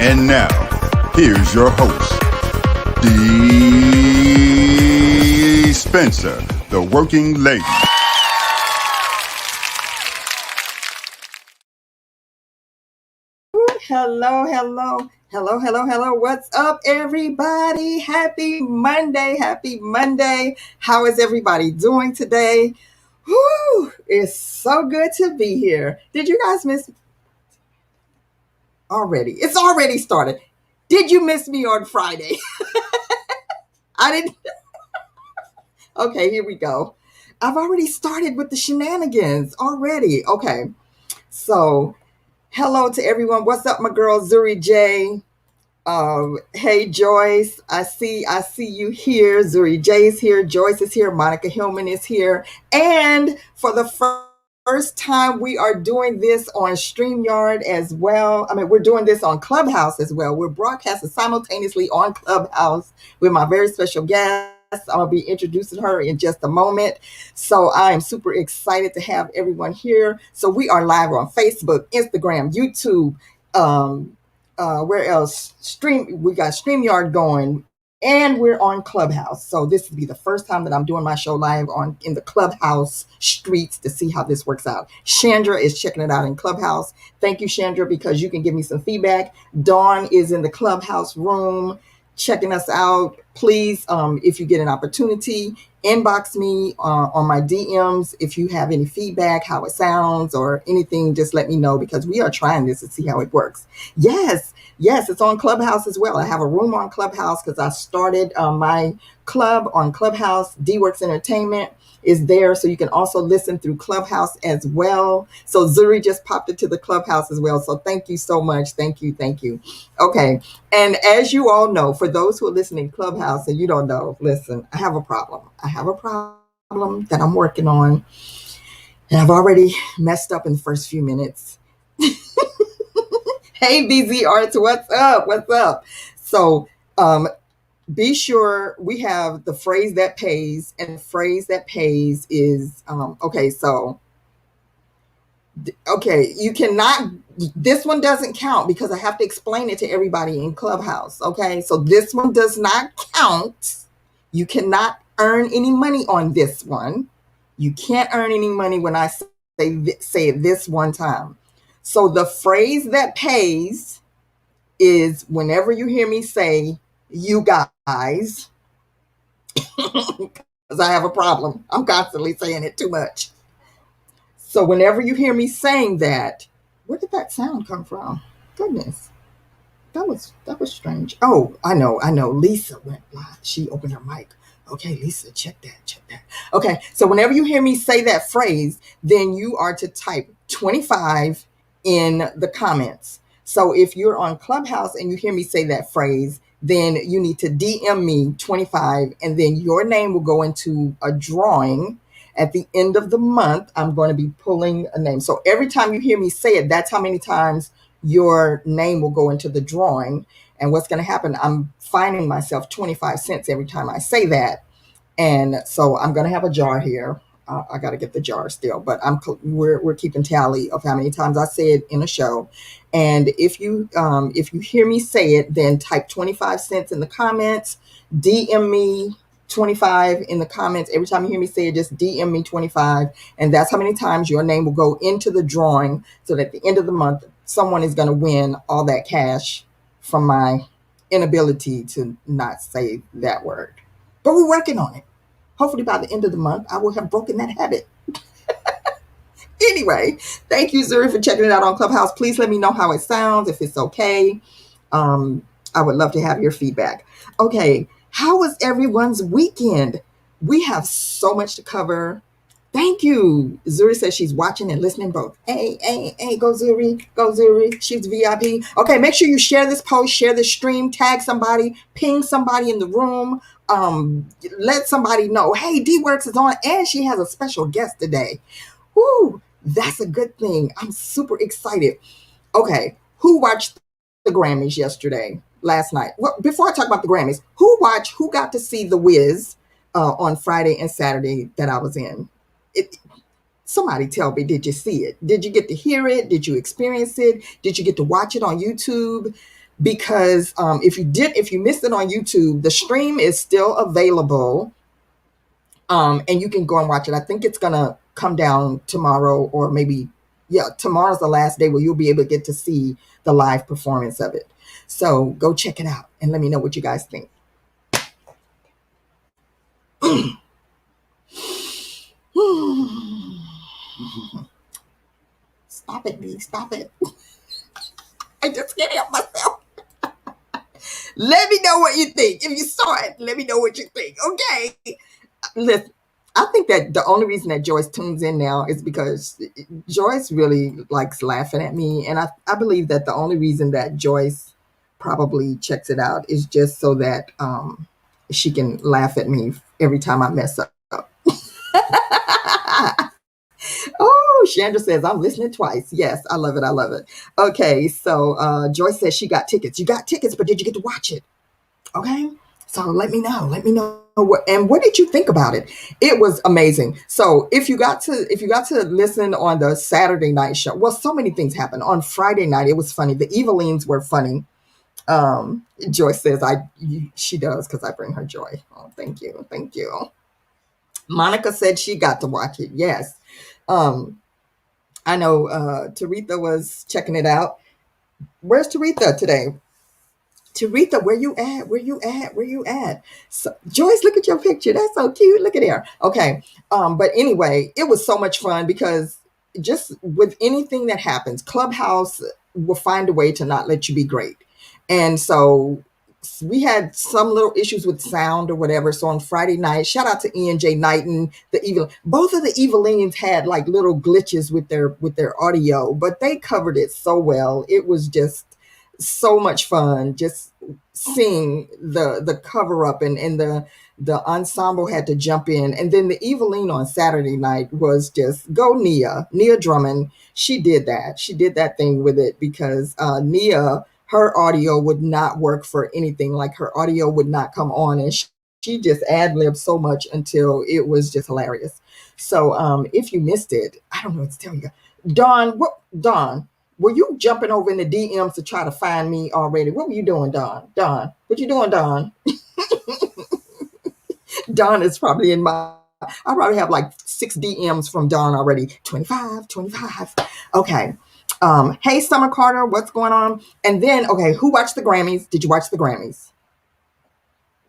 And now, here's your host, Dee Spencer, the working lady. Hello, hello, hello, hello, hello. What's up, everybody? Happy Monday. Happy Monday. How is everybody doing today? Whew, it's so good to be here. Did you guys miss already? It's already started. Did you miss me on Friday? I didn't. Okay, here we go. I've already started with the shenanigans already. Okay, so hello to everyone. What's up, my girl Zuri J? Hey Joyce, I see you here. Zuri J's here, Joyce is here, Monica Hillman is here, and for the first time, we are doing this on StreamYard as well. I mean, we're doing this on Clubhouse as well. We're broadcasting simultaneously on Clubhouse with my very special guest. I'll be introducing her in just a moment. So I am super excited to have everyone here. So we are live on Facebook, Instagram, YouTube, where else? We got StreamYard going, and we're on Clubhouse. So this will be the first time that I'm doing my show live in the Clubhouse streets to see how this works out. Chandra is checking it out in Clubhouse. Thank you, Chandra, because you can give me some feedback. Dawn is in the Clubhouse room checking us out. Please, if you get an opportunity, inbox me on my DMs. If you have any feedback, how it sounds or anything, just let me know, because we are trying this to see how it works. Yes, it's on Clubhouse as well. I have a room on Clubhouse because I started my club on Clubhouse. DeeWorks Entertainment is there, so you can also listen through Clubhouse as well. So Zuri just popped into the Clubhouse as well. So thank you so much. Thank you. Okay. And as you all know, for those who are listening to Clubhouse and you don't know, listen, I have a problem. That I'm working on, and I've already messed up in the first few minutes. Hey, BZ Arts, what's up? So, be sure we have the phrase that pays, and the phrase that pays is, you cannot, this one doesn't count because I have to explain it to everybody in Clubhouse. Okay, so this one does not count. You cannot earn any money on this one. You can't earn any money when I say it this one time. So the phrase that pays is whenever you hear me say, you guys, because I have a problem. I'm constantly saying it too much. So whenever you hear me saying that, where did that sound come from? Goodness, that was strange. Oh, I know. Lisa went live. She opened her mic. Okay, Lisa, check that. Okay, so whenever you hear me say that phrase, then you are to type 25 in the comments. So if you're on Clubhouse and you hear me say that phrase, then you need to DM me 25, and then your name will go into a drawing. At the end of the month, I'm going to be pulling a name. So every time you hear me say it, that's how many times your name will go into the drawing. And what's going to happen, I'm fining myself 25 cents every time I say that. And so I'm going to have a jar here. I got to get the jar still, but we're keeping tally of how many times I say it in a show. And if you hear me say it, then type 25 cents in the comments, DM me 25 in the comments. Every time you hear me say it, just DM me 25. And that's how many times your name will go into the drawing, so that at the end of the month, someone is going to win all that cash from my inability to not say that word. But we're working on it. Hopefully by the end of the month, I will have broken that habit. Anyway, thank you, Zuri, for checking it out on Clubhouse. Please let me know how it sounds, if it's okay. I would love to have your feedback. Okay, how was everyone's weekend? We have so much to cover. Thank you. Zuri says she's watching and listening both. Hey, go Zuri. She's VIP. Okay, make sure you share this post, share this stream, tag somebody, ping somebody in the room. Let somebody know, hey, DeeWorks is on, and she has a special guest today. Woo, that's a good thing. I'm super excited. Okay, who watched the Grammys last night? Well, before I talk about the Grammys, who got to see the WizCH on Friday and Saturday that I was in? Somebody tell me, did you see it? Did you get to hear it? Did you experience it? Did you get to watch it on YouTube? because if you missed it on YouTube, the stream is still available, and you can go and watch it. I think it's gonna come down tomorrow, or maybe, yeah, tomorrow's the last day where you'll be able to get to see the live performance of it. So go check it out and let me know what you guys think. Stop it, Dee. Stop it. I just can't help myself. Let me know what you think. If you saw it, let me know what you think. Okay. Listen, I think that the only reason that Joyce tunes in now is because Joyce really likes laughing at me. And I believe that the only reason that Joyce probably checks it out is just so that she can laugh at me every time I mess up. Oh, Chandra says, I'm listening twice. Yes, I love it. I love it. Okay, so Joyce says she got tickets. You got tickets, but did you get to watch it? Okay, so let me know. Let me know what did you think about it? It was amazing. So if you got to listen on the Saturday night show, well, so many things happened. On Friday night, it was funny. The Evelines were funny. Joyce says she does because I bring her joy. Oh, thank you. Thank you. Monica said she got to watch it. Yes. I know Taretha was checking it out. Where's Taretha today? Taretha, where you at? Where you at? Where you at? So, Joyce, look at your picture. That's so cute. Look at there. Okay. But anyway, it was so much fun because just with anything that happens, Clubhouse will find a way to not let you be great. And so we had some little issues with sound or whatever. So on Friday night, shout out to Ian J. Knighton, both of the Evelines had like little glitches with their audio, but they covered it so well. It was just so much fun just seeing the cover up, and the ensemble had to jump in. And then the Eveline on Saturday night was just go Nia Drummond. She did that thing with it because Nia, her audio would not work for anything. Like her audio would not come on, and she just ad-libbed so much until it was just hilarious. So if you missed it, I don't know what to tell you. Dawn, were you jumping over in the DMs to try to find me already? What were you doing, Dawn? What you doing, Dawn? Dawn is probably I probably have like 6 DMs from Dawn already. 25. Okay. Hey, Summer Carter, what's going on? And then, okay, who watched the Grammys? Did you watch the Grammys?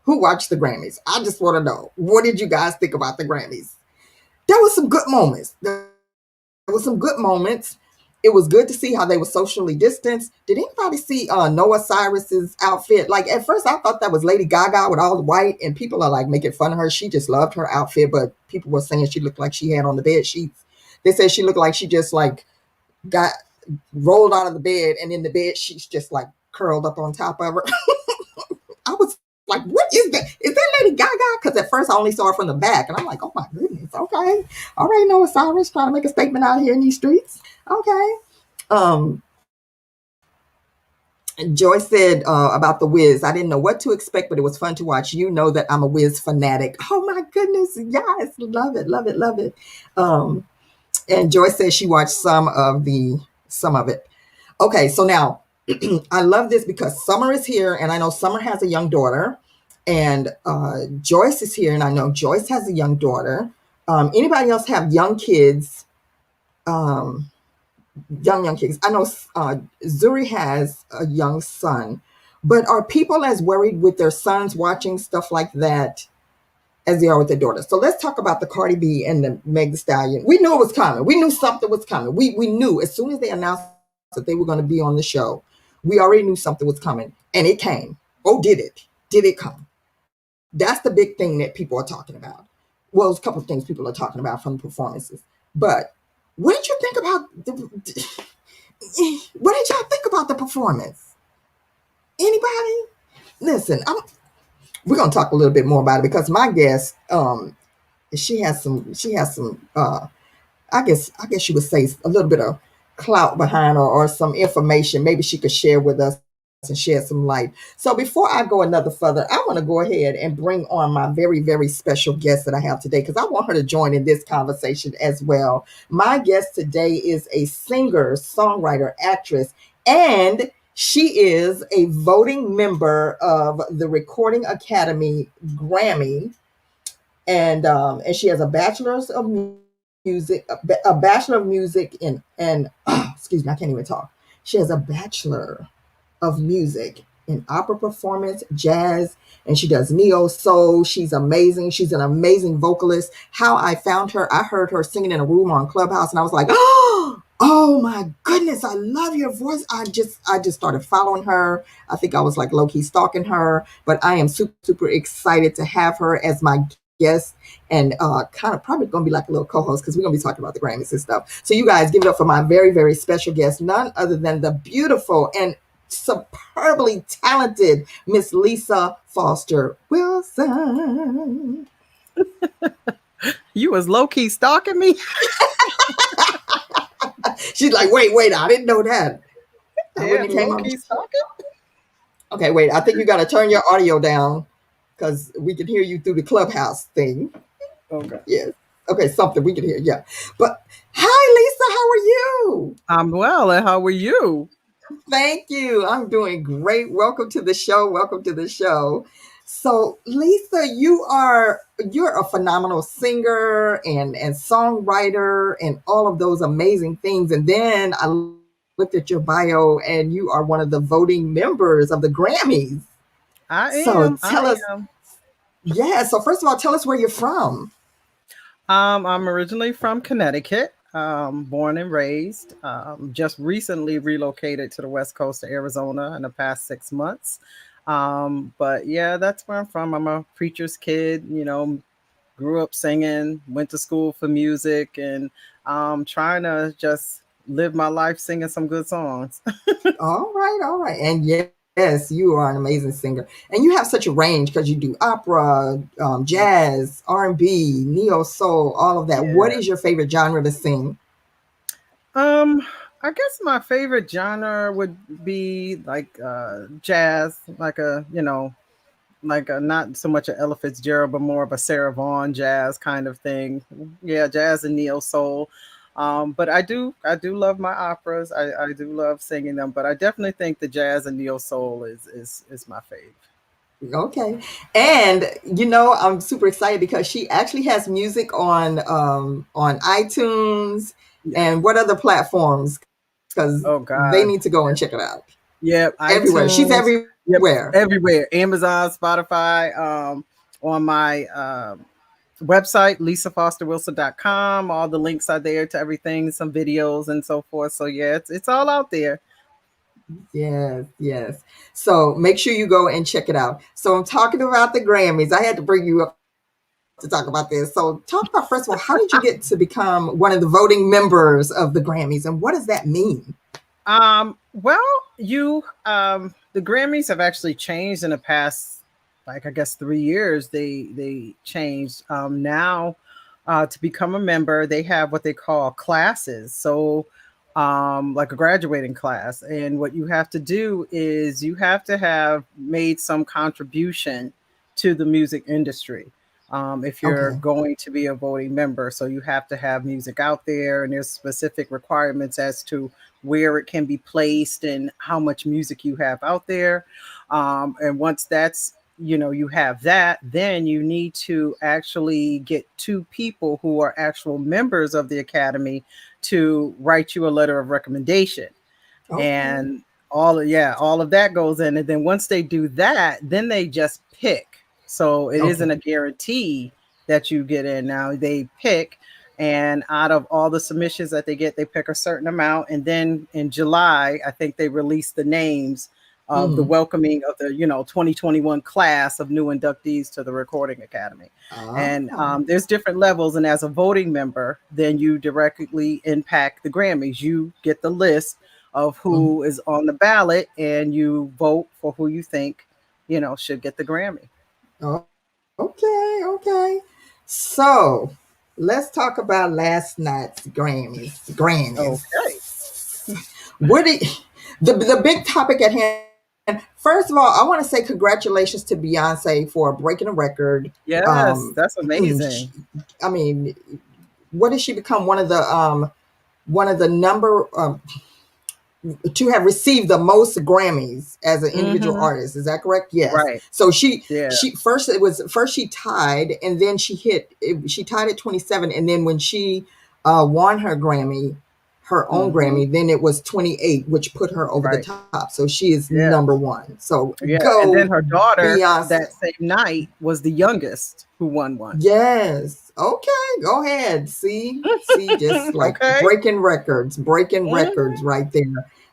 Who watched the Grammys? I just want to know, what did you guys think about the Grammys? There was some good moments. It was good to see how they were socially distanced. Did anybody see Noah Cyrus's outfit? Like at first I thought that was Lady Gaga with all the white, and people are like making fun of her. She just loved her outfit, but people were saying she looked like she had on the bed sheets. They said she looked like she just like got rolled out of the bed, and in the bed sheets just like curled up on top of her. I was like, what is that? Is that Lady Gaga? Because at first I only saw her from the back, and I'm like, oh my goodness, okay. All right, Noah Cyrus trying to make a statement out here in these streets. Okay. Joy said about the Wiz, I didn't know what to expect, but it was fun to watch. You know that I'm a Wiz fanatic. Oh my goodness. Yes. Love it. And Joy said she watched some of it. Okay. So now I love this because Summer is here, and I know Summer has a young daughter, and Joyce is here, and I know Joyce has a young daughter. Anybody else have young kids? Young kids. I know Zuri has a young son, but are people as worried with their sons watching stuff like that as they are with their daughters? So let's talk about the Cardi B and the MegTheeStallion. We knew it was coming. We knew something was coming. We knew as soon as they announced that they were going to be on the show, we already knew something was coming, and it came. Oh, did it? Did it come? That's the big thing that people are talking about. Well, there's a couple of things people are talking about from the performances, but what did you think about what did y'all think about the performance? Anybody? Listen, we're gonna talk a little bit more about it because my guest, she has some I guess you would say a little bit of clout behind her, or some information maybe she could share with us and shed some light. So before I go another further, I want to go ahead and bring on my very, very special guest that I have today, because I want her to join in this conversation as well. My guest today is a singer, songwriter, actress, and She is a voting member of the Recording Academy Grammy, and she has a bachelor's of music, a bachelor of music in and excuse me, I can't even talk. She has a bachelor of music in opera performance, jazz, and she does neo soul. She's amazing. She's an amazing vocalist. How I found her, I heard her singing in a room on Clubhouse, and I was like, oh my goodness, I love your voice. I just started following her. I think I was like low key stalking her, but I am super super excited to have her as my guest and kind of probably going to be like a little co-host because we're going to be talking about the Grammys and stuff. So you guys give it up for my very very special guest, none other than the beautiful and superbly talented Miss Lisa Foster Wilson. You was low-key stalking me? She's like, wait, I didn't know that. Yeah, low-key stalking? Okay, wait, I think you got to turn your audio down because we can hear you through the Clubhouse thing. Okay. Yes. Okay, something we can hear, yeah. But hi, Lisa, how are you? I'm well, and how are you? Thank you. I'm doing great. Welcome to the show. Welcome to the show. So, Lisa, you're a phenomenal singer and songwriter and all of those amazing things. And then I looked at your bio, and you are one of the voting members of the Grammys. I am. Yeah. So, first of all, tell us where you're from. I'm originally from Connecticut. Born and raised. Just recently relocated to the West Coast of Arizona in the past 6 months. But yeah, that's where I'm from. I'm a preacher's kid, grew up singing, went to school for music, and trying to just live my life singing some good songs. All right. And yes, you are an amazing singer. And you have such a range because you do opera, jazz, R&B, neo soul, all of that. Yeah. What is your favorite genre to sing? I guess my favorite genre would be like jazz, like a not so much an Ella Fitzgerald, but more of a Sarah Vaughan jazz kind of thing. Yeah, jazz and neo soul. But I do love my operas. I do love singing them, but I definitely think the jazz and neo soul is my fave. Okay. And I'm super excited because she actually has music on iTunes and what other platforms? Because they need to go and check it out. Yeah, everywhere. iTunes, she's everywhere. Yep, everywhere. Amazon, Spotify, on my website, lisafosterwilson.com. All the links are there to everything, some videos and so forth. So yeah, it's all out there. Yes. So make sure you go and check it out. So I'm talking about the Grammys. I had to bring you up to talk about this. So talk about, first of all, how did you get to become one of the voting members of the Grammys, and what does that mean? Well, the Grammys have actually changed in the past, I guess 3 years. They changed. Now, to become a member, they have what they call classes. So, like a graduating class. And what you have to do is you have to have made some contribution to the music industry. If you're going to be a voting member. So you have to have music out there, and there's specific requirements as to where it can be placed and how much music you have out there. And once that's, you have that, then you need to actually get 2 people who are actual members of the Academy to write you a letter of recommendation. And all of that goes in. And then once they do that, then they just pick. So it isn't a guarantee that you get in. Now they pick, and out of all the submissions that they get, they pick a certain amount. And then in July, I think they release the names of the welcoming of the 2021 class of new inductees to the Recording Academy. And there's different levels. And as a voting member, then you directly impact the Grammys. You get the list of who is on the ballot, and you vote for who you think should get the Grammy. Oh, okay. So let's talk about last night's Grammys. Okay. What the big topic at hand? First of all, I want to say congratulations to Beyonce for breaking a record. Yes, that's amazing. I mean, what did she become? One of the number to have received the most Grammys as an individual artist. Is that correct? Yes. Right. So she first she tied, and then she tied at 27, and then when she won her Grammy, her own Grammy, then it was 28, which put her over the top. So she is number one. So go. And then her daughter Beyonce. that same night was the youngest who won one. Yes. Okay. Go ahead. See, just like breaking records right there.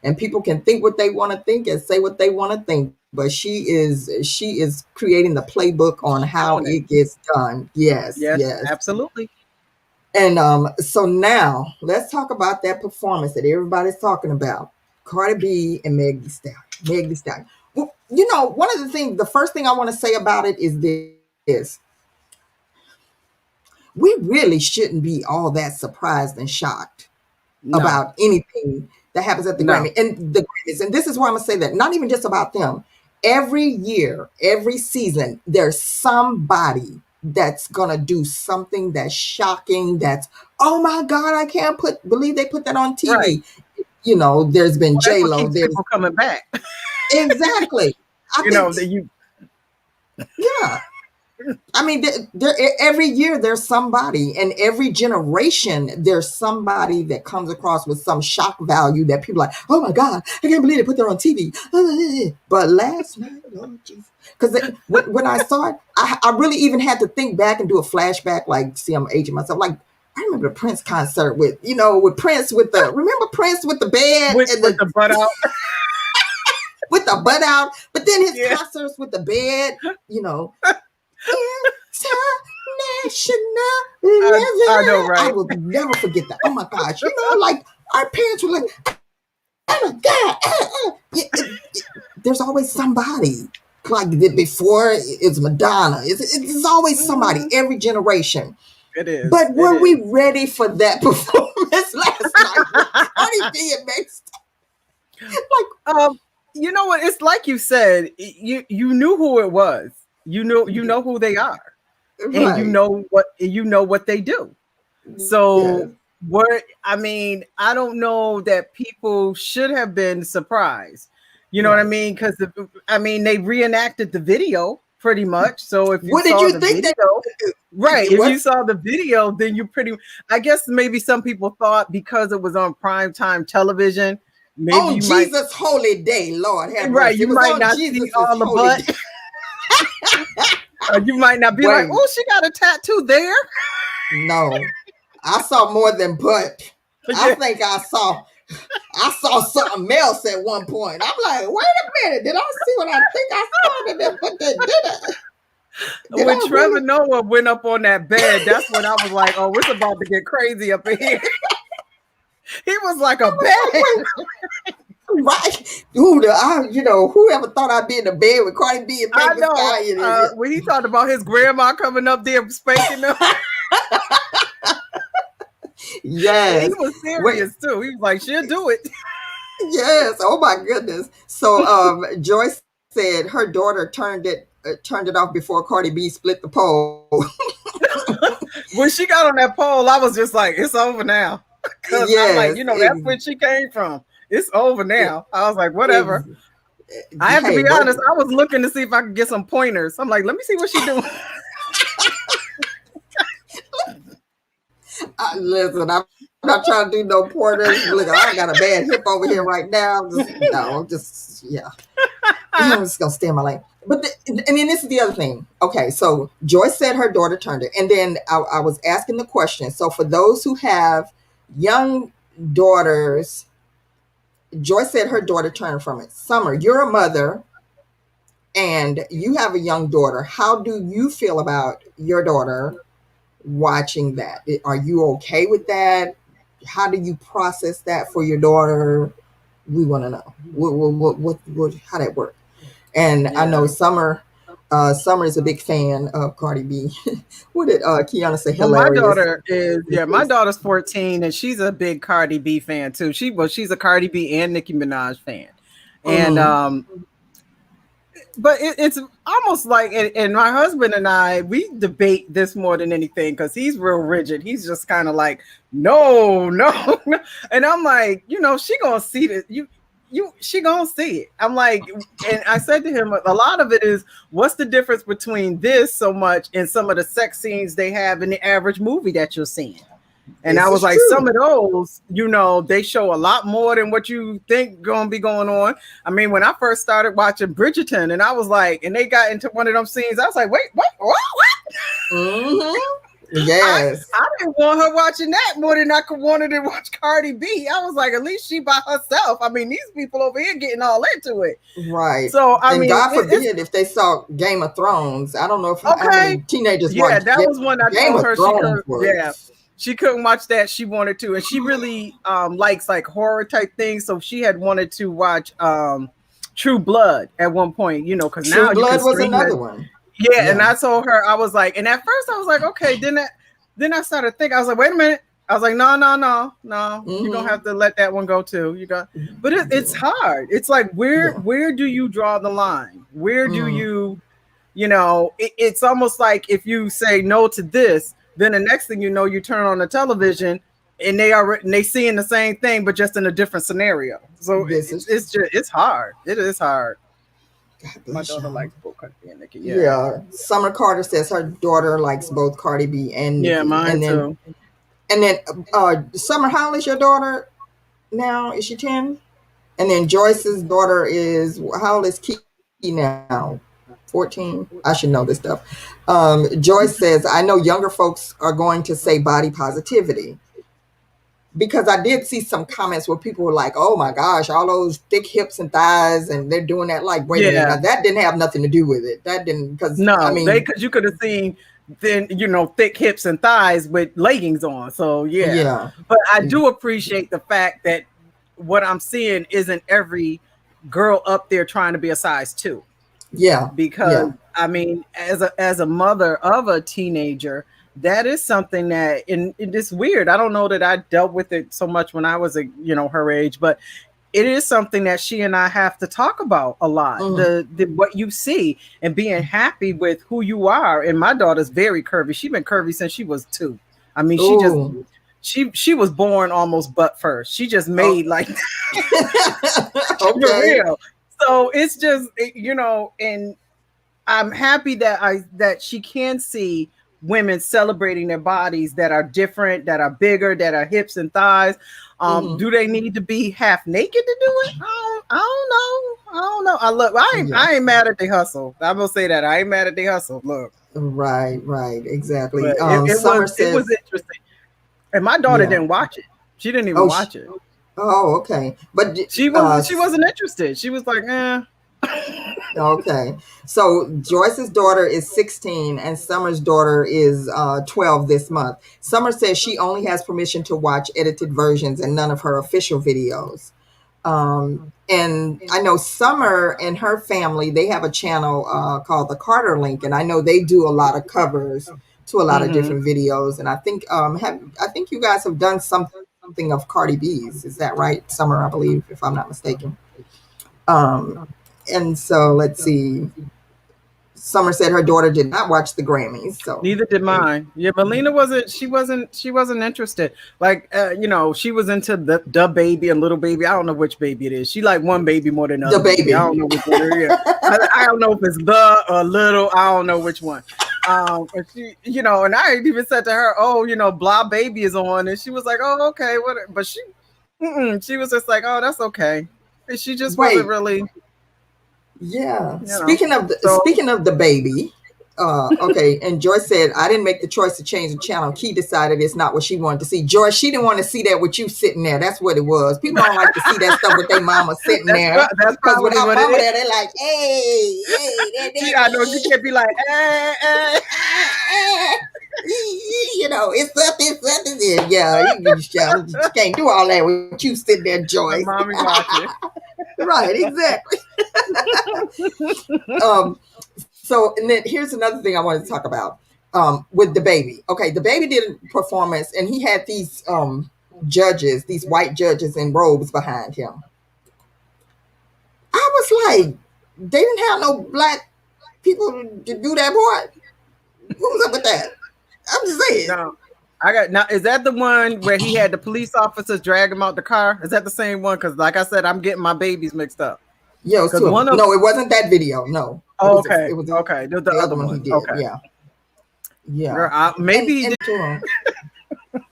And people can think what they want to think and say what they want to think. But she is creating the playbook on how it gets done. Yes. Absolutely. And so now let's talk about that performance that everybody's talking about. Cardi B and MegTheeStallion. Well, you know, the first thing I want to say about it is this. We really shouldn't be all that surprised and shocked about anything that happens at the Grammy and the Grammys. And this is why I'm going to say that. Not even just about them. Every year, every season, there's somebody that's going to do something that's shocking, that's, oh my God, I can't believe they put that on TV. Right. You know, there's been J-Lo. There's people coming back. Exactly. Yeah. I mean, every year there's somebody, and every generation there's somebody that comes across with some shock value that people are like, oh my God, I can't believe they put that on TV. But last night, Lord Jesus, because when I saw it, I really even had to think back and do a flashback, like, see, I'm aging myself. Like, I remember the Prince concert with Prince with the bed with the butt out. With the butt out, but then his concerts with the bed, I know, right? I will never forget that. Oh my gosh. Like our parents were like, oh my God. There's always somebody. Like before it's Madonna. It's always somebody, every generation. It is. But were we ready for that performance last night? Cardi B and MegTheeStallion. You know what? It's like you said, you knew who it was. You know who they are. Right. And you know what they do. So I don't know that people should have been surprised. You know what I mean? Because they reenacted the video pretty much. So if you you saw the video, then I guess maybe some people thought because it was on primetime television. Maybe Jesus' holy day, Lord have mercy. Right, you might not see all the butt. Or you might not be like, oh, she got a tattoo there. No, I saw more than butt. I think I saw something else at one point. I'm like, wait a minute, did I see what I think I saw? When Trevor Noah went up on that bed, that's when I was like, oh, it's about to get crazy up in here. He was like a bed. Right. Whoever thought I'd be in the bed with Cardi B and MegTheeStallion. When he talked about his grandma coming up there spanking him. Yes. He was serious too. He was like, she'll do it. Yes. Oh my goodness. So Joyce said her daughter turned it off before Cardi B split the pole. When she got on that pole, I was just like, it's over now. Because I'm like, that's where she came from. It's over now. I was like, whatever. I have to be honest. I was looking to see if I could get some pointers. I'm like, let me see what she's doing. Listen, I'm not trying to do no pointers. Look, I got a bad hip over here right now. I'm just gonna stay in my lane. But and then this is the other thing. Okay, so Joyce said her daughter turned it, and then I was asking the question. So for those who have young daughters, Joyce said her daughter turned from it. Summer, you're a mother and you have a young daughter. How do you feel about your daughter watching that? Are you okay with that? How do you process that for your daughter? We want to know what how that works. And I know Summer is a big fan of Cardi B. What did Kiana say? Hilarious. My daughter's 14 and she's a big Cardi B fan too. She's a Cardi B and Nicki Minaj fan. And but it's almost like, and my husband and I, we debate this more than anything because he's real rigid. He's just kind of like, no. And I'm like, she gonna see this. she gonna see it. I'm like, and I said to him, a lot of it is, what's the difference between this so much and some of the sex scenes they have in the average movie that you're seeing? And I was like, some of those, they show a lot more than what you think gonna be going on. I mean, when I first started watching Bridgerton, and I was like, and they got into one of them scenes, I was like, wait, what? Mm-hmm. Yes. I didn't want her watching that more than I wanted to watch Cardi B. I was like, at least she by herself. I mean, these people over here getting all into it. Right. So, I mean, God forbid if they saw Game of Thrones. I don't know if how many teenagers watch that was one I Game told of her Thrones. she couldn't watch that. She wanted to. And she really likes like horror type things. So she had wanted to watch True Blood at one point, because now True Blood was another one. Yeah, and I told her, I was like, and at first I was like, okay, then I started thinking, I was like, wait a minute. I was like, no, mm-hmm. You're gonna have to let that one go too. But it's hard. It's like, where do you draw the line? Where do you, it's almost like if you say no to this, then the next thing you know, you turn on the television and they seeing the same thing, but just in a different scenario. So it's hard. It is hard. My daughter likes both Cardi B and Nicki. Yeah. Summer Carter says her daughter likes both Cardi B and Nicki. Yeah, mine too. And then Summer, how old is your daughter now? Is she 10? And then Joyce's daughter is, how old is Kiki now? 14? I should know this stuff. Joyce says, I know younger folks are going to say body positivity. Because I did see some comments where people were like, oh my gosh, all those thick hips and thighs, and they're doing that like, wait a minute, now, that didn't have nothing to do with it. That didn't, because because you could have seen then thick hips and thighs with leggings on. So yeah. But I do appreciate the fact that what I'm seeing isn't every girl up there trying to be a size 2. Yeah. Because I mean, as a mother of a teenager, that is something that, and it's weird. I don't know that I dealt with it so much when I was her age, but it is something that she and I have to talk about a lot. The what you see and being happy with who you are. And my daughter's very curvy. She's been curvy since she was 2. I mean, she was born almost butt first. She just made like for real. So it's just and I'm happy that she can see women celebrating their bodies that are different, that are bigger, that are hips and thighs. Do they need to be half naked to do it? I don't know. I ain't mad at the hustle. I'm gonna say that I ain't mad at the hustle. Look, right, exactly. It was interesting, and my daughter didn't watch it. She didn't even watch it. Oh, okay, but she wasn't interested. She was like, eh. Okay, so Joyce's daughter is 16 and Summer's daughter is 12 this month. Summer says she only has permission to watch edited versions and none of her official videos. And I know Summer and her family, they have a channel called the Carter Link, and I know they do a lot of covers to a lot of different videos. And I think you guys have done something of Cardi B's. Is that right, Summer? I believe, if I'm not mistaken. And so let's see. Summer said her daughter did not watch the Grammys. So neither did mine. Yeah, Melina wasn't interested. Like she was into the baby and little baby. I don't know which baby it is. She liked one baby more than the baby. I don't know which one it is. I don't know if it's the or little. I don't know which one. And she, and I even said to her, oh, blah baby is on, and she was like, oh, okay, what? But she was just like, oh, that's okay. And she just wasn't really. Yeah. Speaking of the baby, okay. And Joyce said, I didn't make the choice to change the channel. Key decided it's not what she wanted to see. Joyce, she didn't want to see that with you sitting there. That's what it was. People don't like to see that stuff with their mama sitting there. That's because without mama there, they're like, hey. I know you can't be like, it's something. Yeah, you can't do all that with you sitting there, Joyce. Mommy watching. Right, exactly. So, and then here's another thing I wanted to talk about with the baby. Okay, the baby did a performance, and he had these judges, these white judges in robes behind him. I was like, they didn't have no black people to do that part. What was up with that? I'm just saying. No. I got now. Is that the one where he had the police officers drag him out the car? Is that the same one? Because, like I said, I'm getting my babies mixed up. Yeah, it was two. No, it wasn't that video. No. Oh, okay. It was okay. The other one he did. Okay. Yeah. Yeah. Girl, maybe. And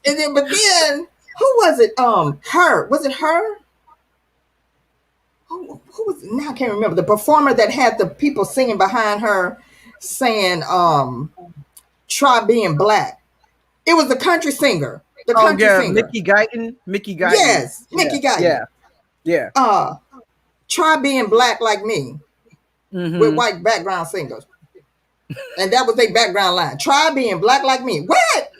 then, but then, who was it? Her. Was it her? Who was it? Now I can't remember. The performer that had the people singing behind her saying, try being black. It was the country singer. The country singer. Mickey Guyton. Yes, Mickey Guyton. Yeah. Try being black like me with white background singers. And that was their background line. Try being black like me. What?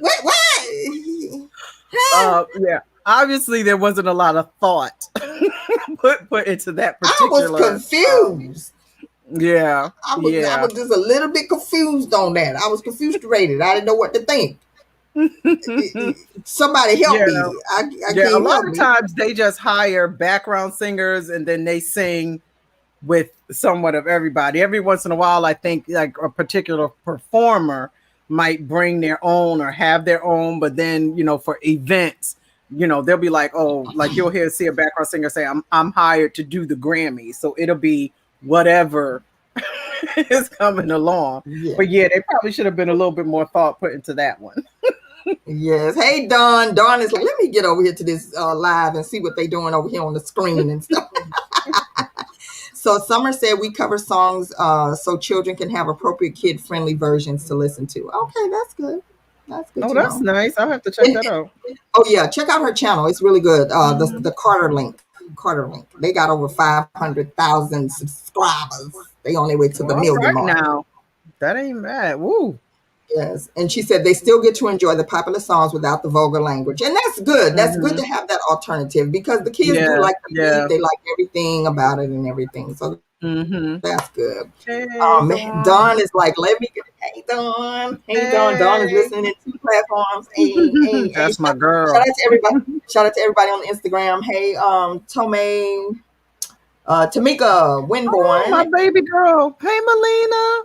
Yeah. Obviously, there wasn't a lot of thought put into that particular. I was confused. Yeah. I was just a little bit confused on that. I was confused. I didn't know what to think. Somebody help me. I can't a lot help of times they just hire background singers and then they sing with somewhat of everybody. Every once in a while, I think like a particular performer might bring their own or have their own, but then, for events, they'll be like, oh, like you'll see a background singer say, I'm hired to do the Grammy. So it'll be whatever is coming along. Yeah. But yeah, they probably should have been a little bit more thought put into that one. Yes. Hey, Dawn. Dawn is like, let me get over here to this live and see what they're doing over here on the screen and stuff. So Summer said we cover songs so children can have appropriate kid-friendly versions to listen to. Okay, that's good. That's good. Oh, that's nice. I'll have to check that out. Oh yeah, check out her channel. It's really good. The Carter link. They got over 500,000 subscribers. They on their way to the million mark. Now, that ain't bad. Woo. Yes, and she said they still get to enjoy the popular songs without the vulgar language, and that's good. That's good to have that alternative because the kids do like the beat. They like everything about it and everything. So that's good. Hey, Dawn is like, let me get. Hey, Dawn. Hey, Dawn. Dawn is listening in 2 platforms. Hey, that's my girl. Shout out to everybody. Shout out to everybody on Instagram. Hey, Tomei, Tamika Winborn. Oh, my baby girl. Hey, Melina.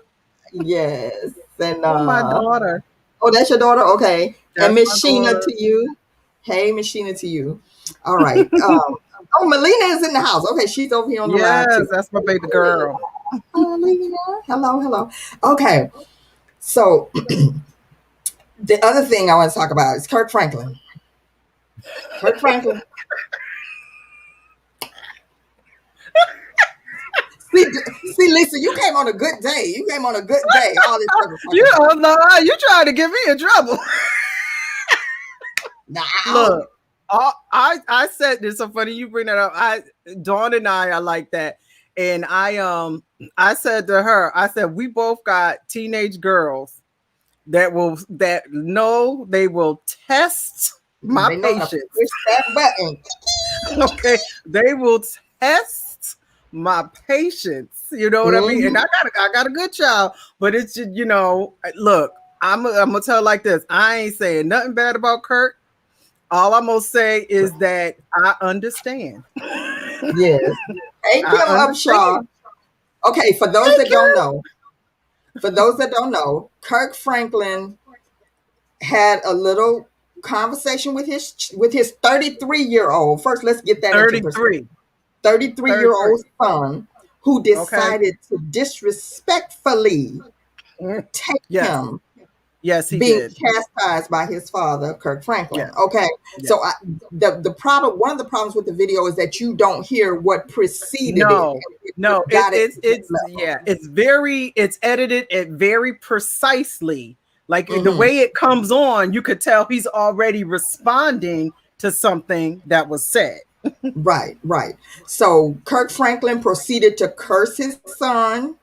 Yes. And my daughter. Oh, that's your daughter? Okay. That's and Miss Sheena to you. Hey, Miss Sheena to you. All right. Oh, Melina is in the house. Okay, she's over here on the live too. Yes, that's my baby girl. Melina. Hello. Okay. So the other thing I want to talk about is Kirk Franklin. Kirk Franklin. See, Lisa, you came on a good day. All this you trying to get me in trouble. Nah. Look, I said this. So funny you bring that up. Dawn and I are like that, and I said to her, I said we both got teenage girls that will test my patience. Push that button. Okay, they will test my patience, you know what I mean? And I got a good child, but it's just, look, I'm gonna tell like this. I ain't saying nothing bad about Kirk. All I'm gonna say is that I understand. Yes. Hey, Kim Upshaw. Okay, for those that don't know, Kirk Franklin had a little conversation with his 33-year-old. First, let's get that 33. 33-year-old son who decided to disrespectfully take him. Yes, he being did. chastised by his father, Kirk Franklin. Yes. Okay, yes. So the problem, one of the problems with the video is that you don't hear what preceded it. No, it's edited it very precisely. Like the way it comes on, you could tell he's already responding to something that was said. Right. So Kirk Franklin proceeded to curse his son.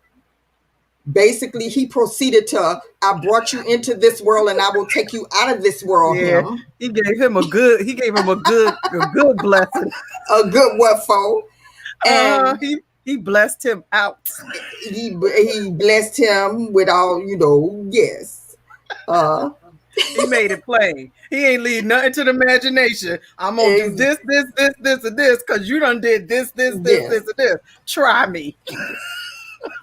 Basically, he proceeded to, I brought you into this world and I will take you out of this world. Yeah, he gave him a good blessing. A good what for? And he blessed him out. He blessed him with all, yes. He made it plain. He ain't leave nothing to the imagination. I'm gonna do this, and this, because you done did this, and this. Try me.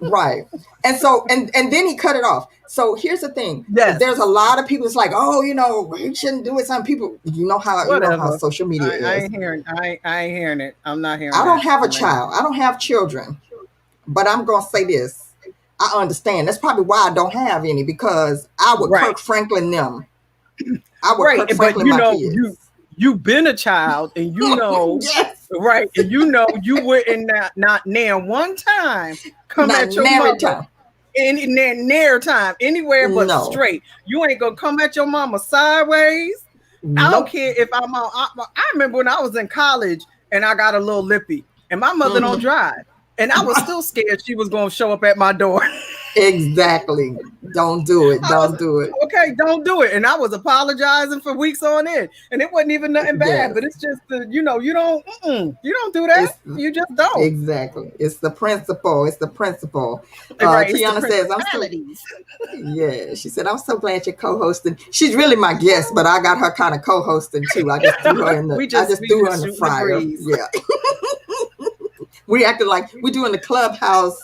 Right. And so, and then he cut it off. So here's the thing. Yes. There's a lot of people that's like, oh, he shouldn't do it. Some people, you know how Whatever. social media I is. ain't hearing. I ain't hearing it. I'm not hearing. I don't that. have a child. I don't have children. But I'm gonna say this. I understand. That's probably why I don't have any, because I would Right. Kirk Franklin them. I would Right, Kirk but Franklin my kids. you've been a child, and you know, Yes. right, and you know you wouldn't not near one time come Not at your nary mother time. any near time anywhere but No. straight. You ain't gonna come at your mama sideways. I don't Nope. care if I'm on. I remember when I was in college and I got a little lippy, and my mother don't drive, and I was still scared she was gonna show up at my door. Exactly. Don't do it. Don't do it. Okay, don't do it. And I was apologizing for weeks on end, and it wasn't even nothing bad. Yes. But it's just you don't do that. You just don't. Exactly. It's the principle. It's the principle. Right, it's Kiana the says, principalities. yeah, she said, I'm so glad you're co-hosting. She's really my guest, but I got her kind of co-hosting too. I just threw her in the, threw her in the fryer. Yeah. We acted like we're doing the Clubhouse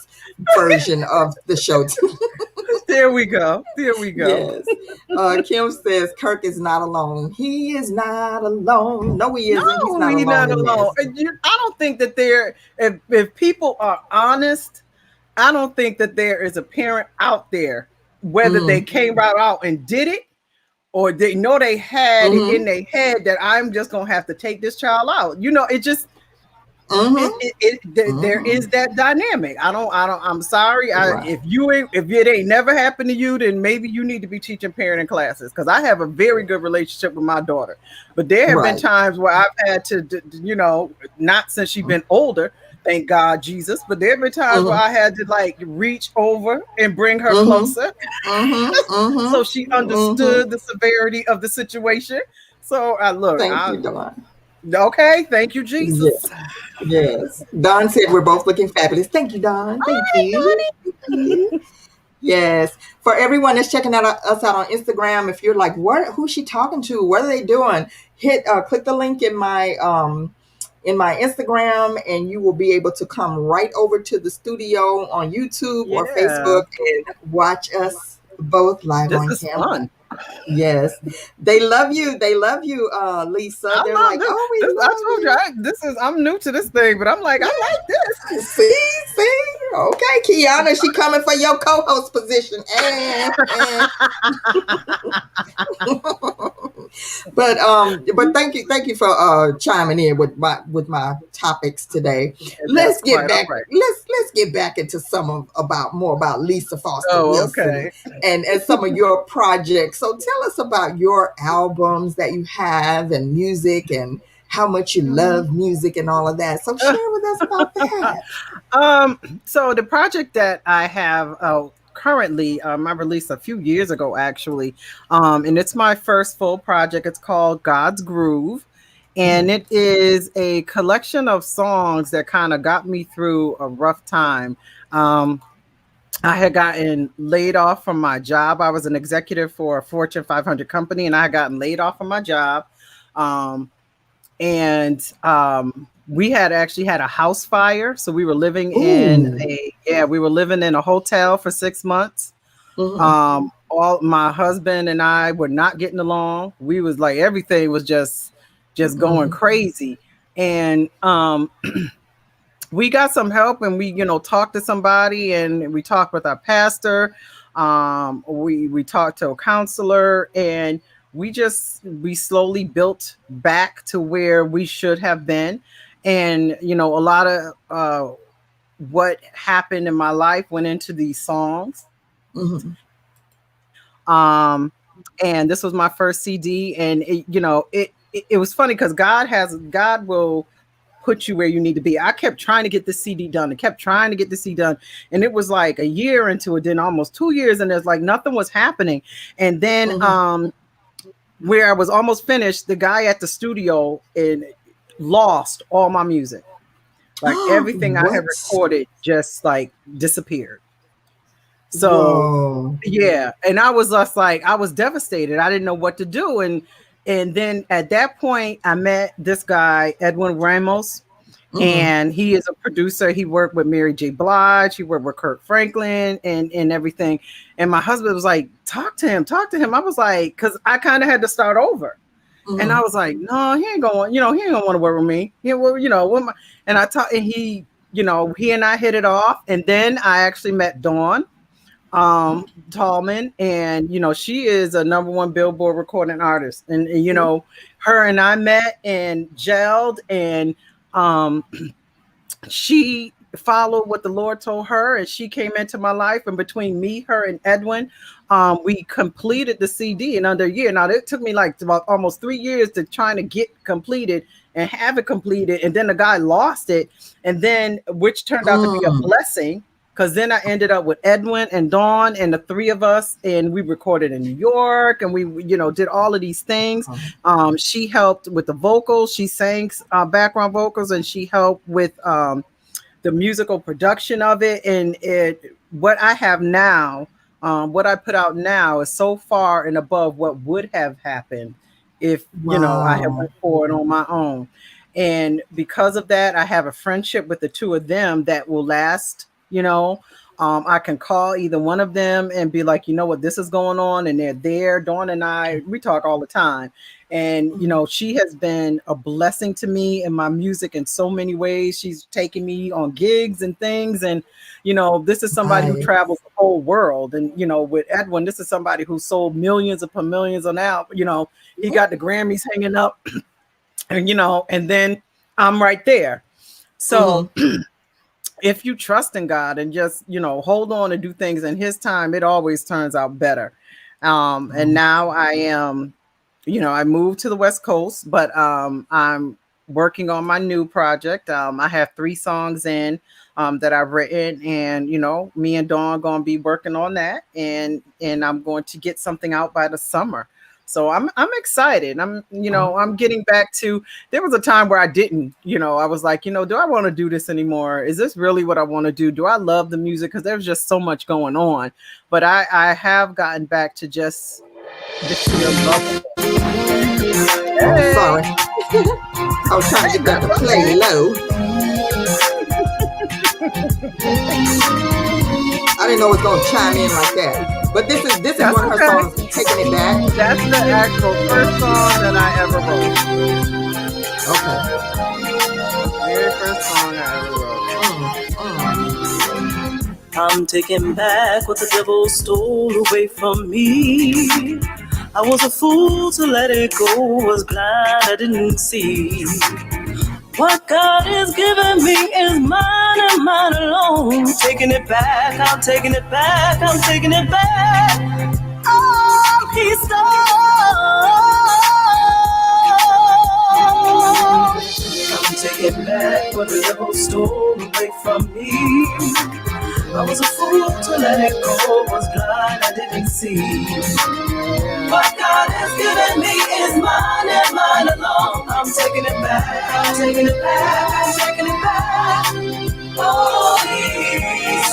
version of the show too. There we go. Yes. Kim says Kirk is not alone. He is not alone. No, he isn't. No, he's not alone. I don't think that if people are honest, I don't think that there is a parent out there, whether they came right out and did it, or they know they had it in their head that I'm just gonna have to take this child out. It just there is that dynamic. I'm sorry. If it ain't never happened to you, then maybe you need to be teaching parenting classes, because I have a very good relationship with my daughter. But there have been times where I've had to, not since she's been older, thank God, Jesus, but there have been times where I had to like reach over and bring her closer, so she understood the severity of the situation. So Thank you, Dawn. Okay, thank you, Jesus. Yes. Don said we're both looking fabulous. Thank you, Don. Thank you. Yes. For everyone that's checking us out on Instagram, if you're like, who's she talking to? What are they doing? Click the link in my Instagram, and you will be able to come right over to the studio on YouTube or Facebook and watch us both live on camera. Fun. Yes, they love you. They love you, Lisa. They're like, I'm new to this thing, but I'm like, I like this. See. Okay, Kiana, she coming for your co-host position. But thank you for chiming in with my topics today. Let's get back. Right. Let's get back into more about Lisa Wilson and some of your projects. So tell us about your albums that you have and music and how much you love music and all of that. So share with us about that. So the project that I have currently, I released a few years ago, actually, and it's my first full project. It's called God's Groove, and it is a collection of songs that kind of got me through a rough time. I had gotten laid off from my job. I was an executive for a Fortune 500 company, and I had gotten laid off from my job. We had actually had a house fire. So we were living in a hotel for 6 months. All my husband and I were not getting along. We was like, everything was just going crazy. And, we got some help, and we, talked to somebody, and we talked with our pastor. We talked to a counselor, and we slowly built back to where we should have been. And, a lot of what happened in my life went into these songs. And this was my first CD, and it was funny because God will put you where you need to be. I kept trying to get the CD done. And it was like a year into it, then almost 2 years, and there's like nothing was happening. And then where I was almost finished, the guy at the studio lost all my music. Like everything I had recorded just like disappeared. So yeah, and I was just like, I was devastated. I didn't know what to do. And then at that point, I met this guy, Edwin Ramos, And he is a producer. He worked with Mary J. Blige. He worked with Kirk Franklin and everything. And my husband was like, talk to him. I was like, because I kind of had to start over. And I was like, no, he ain't going, he ain't gonna want to work with me. And I talked, and he and I hit it off. And then I actually met Dawn Tallman, and she is a #1 Billboard recording artist. And her and I met and gelled, and she followed what the Lord told her, and she came into my life. And between me, her, and Edwin, we completed the CD in under a year. Now it took me like about almost 3 years to trying to get completed and have it completed. And then the guy lost it, and then which turned out to be a blessing, because then I ended up with Edwin and Dawn and the three of us, and we recorded in New York, and we did all of these things. She helped with the vocals. She sang background vocals, and she helped with the musical production of it. And what I have now, what I put out now is so far and above what would have happened if I had went forward on my own. And because of that, I have a friendship with the two of them that will last. I can call either one of them and be like, what, this is going on, and they're there. Dawn and I, we talk all the time. And, she has been a blessing to me in my music in so many ways. She's taken me on gigs and things. And, this is somebody who travels the whole world. And, with Edwin, this is somebody who sold millions upon millions on album. He got the Grammys hanging up, and, and then I'm right there. So if you trust in God and just, hold on and do things in his time, it always turns out better. And now I am, I moved to the West Coast, but I'm working on my new project. I have 3 songs in that I've written, and, me and Dawn going to be working on that, and I'm going to get something out by the summer. So I'm excited. I'm getting back to, there was a time where I didn't, I was like, do I want to do this anymore? Is this really what I want to do? Do I love the music? Because there's just so much going on. But I have gotten back to just love. Hey. Sorry. I was trying to get that to play low. I didn't know it was going to chime in like that. But this is one of her songs, Taking It Back. That's the actual first song that I ever wrote. Okay. Very first song I ever wrote. I'm taking back what the devil stole away from me. I was a fool to let it go, was blind I didn't see. What God has given me is mine and mine alone. Taking it back, I'm taking it back, I'm taking it back. Oh, he stole. I'm taking back what the devil stole away from me. I was a fool to let it go, was blind I didn't see. What God has given me is mine and mine alone. I'm taking it back, I'm taking it back, I'm taking it back. Oh,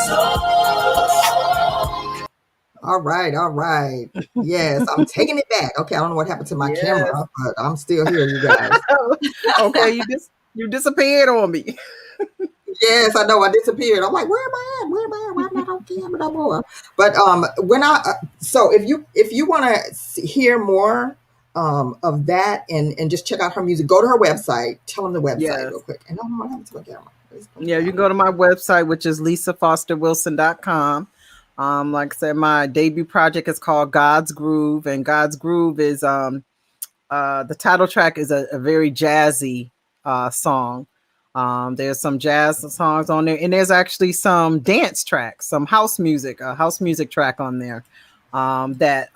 so. All right. Yes, I'm taking it back. Okay, I don't know what happened to my camera, but I'm still here, you guys. Okay, you disappeared on me. Yes, I know. I disappeared. I'm like, where am I at? Why am I not on camera no more? But so if you want to hear more of that and just check out her music, go to her website. Tell them the website real quick. And I don't know what happened to my camera. Yeah, you can go to my website, which is lisafosterwilson.com. Like I said, my debut project is called God's Groove, and God's Groove is the title track is a very jazzy song. There's some jazz songs on there, and there's actually some dance tracks, some house music track on there that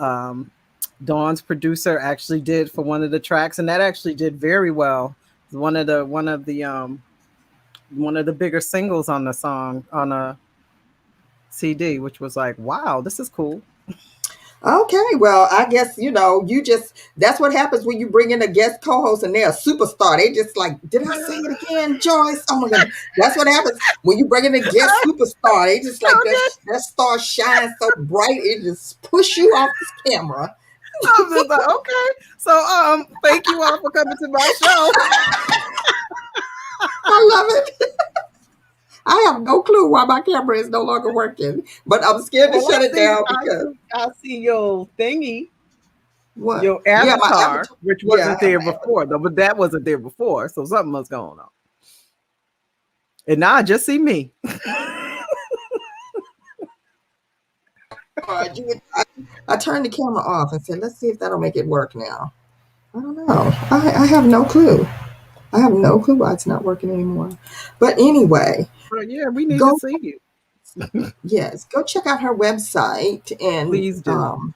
Dawn's producer actually did for one of the tracks, and that actually did very well. One of the bigger singles on the song on a CD, which was like, wow, this is cool. Okay, well, I guess, that's what happens when you bring in a guest co-host and they're a superstar. They just like, did I say it again, Joyce? Oh my God. That's what happens when you bring in a guest superstar. They just like, that star shines so bright, it just push you off this camera. I was like, okay. So, thank you all for coming to my show. I love it. I have no clue why my camera is no longer working, but I'm scared to shut it down because I see your thingy, what? your Yeah, my avatar, avatar. which Yeah, wasn't I have there my avatar. before, though. But that wasn't there before, so something was going on. And now I just see me. I turned the camera off and said, let's see if that'll make it work now. I don't know. I have no clue. I have no clue why it's not working anymore. But anyway, Well, yeah, we need to go, see you. yes, go check out her website. And Please do.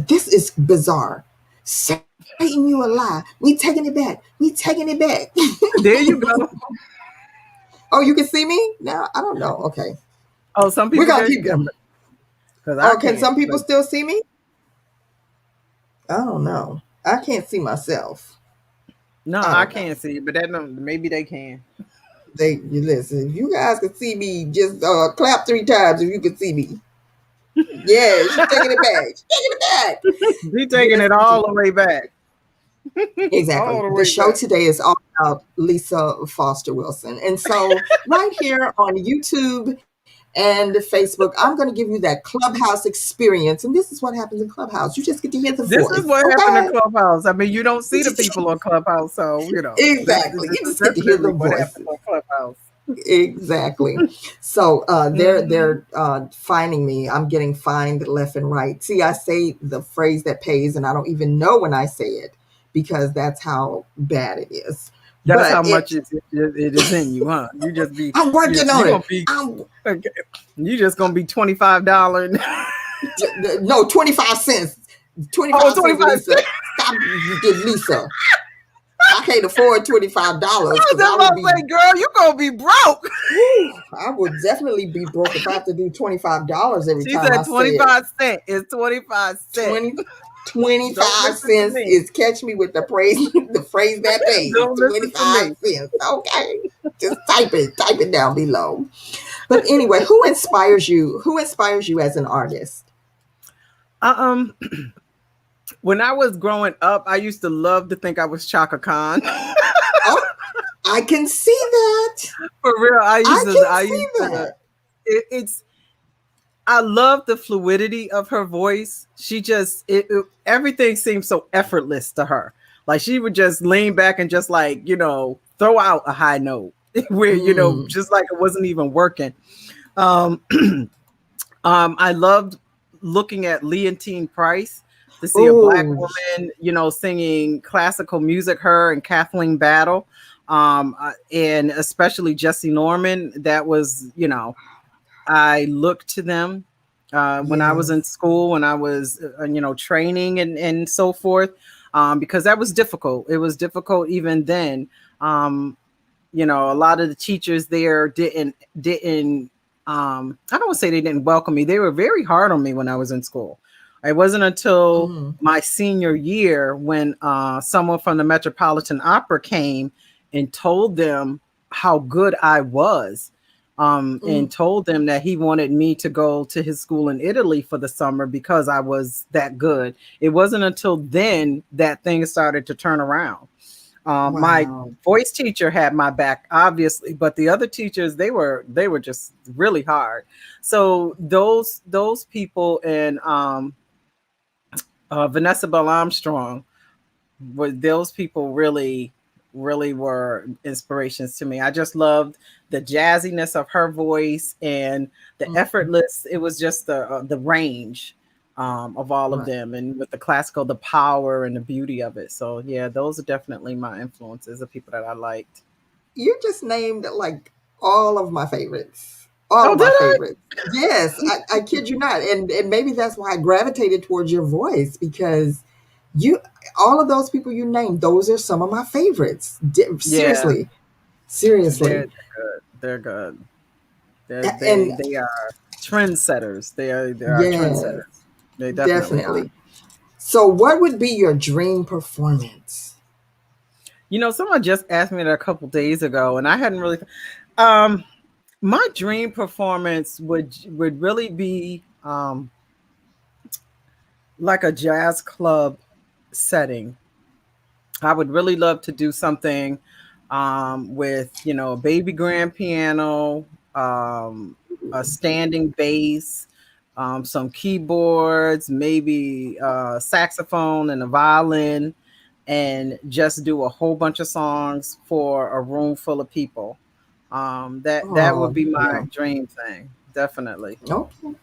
this is bizarre. Satan, you a lie. We taking it back. We taking it back. There you go. Oh, you can see me now? I don't know. Okay. Oh, some We're people going to keep going. Oh, can some people still see me? I don't know. I can't see myself. No, I can't see, but maybe they can. You listen. If you guys can see me, just clap 3 times if you can see me. Yeah, she's taking it back. She's taking it back. She's taking it all the way back. Exactly. The show today is all about Lisa Foster Wilson. And so right here on YouTube and Facebook, I'm going to give you that Clubhouse experience. And this is what happens in Clubhouse. You just get to hear the voice. This is what happened in Clubhouse. I mean, you don't see the people on Clubhouse, so, you know. Exactly. You just get to hear the voice. On Clubhouse. Exactly. So they're finding me. I'm getting fined left and right. See, I say the phrase that pays, and I don't even know when I say it because that's how bad it is. That's how much it is in you, huh? You just be. I'm working on it. You just gonna be $25. No, 25 cents. 25 cents. Lisa. Stop, you get Lisa. I can't afford $25. Say, girl, you gonna be broke. I would definitely be broke if I have to do $25 every she time. She said 25 cents. It's 25 cents. 25 cents is catch me with the phrase that pays. 25 cents. Okay. Just type it down below. But anyway, who inspires you? Who inspires you as an artist? When I was growing up, I used to love to think I was Chaka Khan. Oh, I can see that. For real. I love the fluidity of her voice. She just, everything seems so effortless to her. Like she would just lean back and just like, you know, throw out a high note where, you know, just like it wasn't even working. I loved looking at Leontine Price to see a Black woman, you know, singing classical music, her and Kathleen Battle, and especially Jesse Norman. That was, you know, I looked to them when I was in school, when I was, you know, training and so forth, because that was difficult. It was difficult even then. You know, a lot of the teachers there didn't. I don't want to say they didn't welcome me. They were very hard on me when I was in school. It wasn't until my senior year when someone from the Metropolitan Opera came and told them how good I was, and told them that he wanted me to go to his school in Italy for the summer because I was that good. It wasn't until then that things started to turn around. My voice teacher had my back, obviously, but the other teachers, they were just really hard. So those people and Vanessa Bell Armstrong, those people really were inspirations to me. I just loved the jazziness of her voice and the effortless. It was just the range of all of them, and with the classical, the power and the beauty of it. So yeah, those are definitely my influences of people that I liked. You just named like all of my favorites. All of my favorites. Yes, I kid you not. And maybe that's why I gravitated towards your voice, because all of those people you named, those are some of my favorites. Seriously. They're good. They are trendsetters. They are trendsetters. They definitely are. So what would be your dream performance? You know, someone just asked me that a couple days ago, and I hadn't really. My dream performance would really be like a jazz club setting. I would really love to do something with, you know, a baby grand piano, a standing bass, some keyboards, maybe saxophone and a violin, and just do a whole bunch of songs for a room full of people. That would Oh, be my yeah. dream thing, definitely. Okay.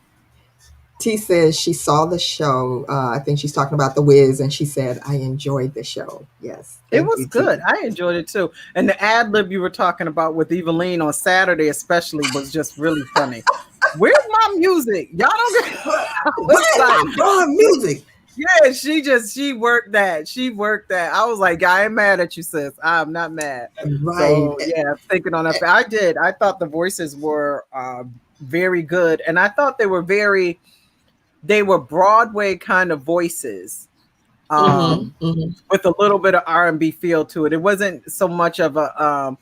T says she saw the show. I think she's talking about The Wiz, and she said, I enjoyed the show. Yes. It Thank was you, T. good. I enjoyed it too. And the ad lib you were talking about with Eveline on Saturday, especially, was just really funny. Where's my music? Y'all don't get. I was Where's like, my darn music? yeah, she worked that. She worked that. I was like, I ain't mad at you, sis. I'm not mad. Right. So yeah, thinking on that. I did. I thought the voices were very good, and I thought they were Broadway kind of voices. With a little bit of R&B feel to it. It wasn't so much of a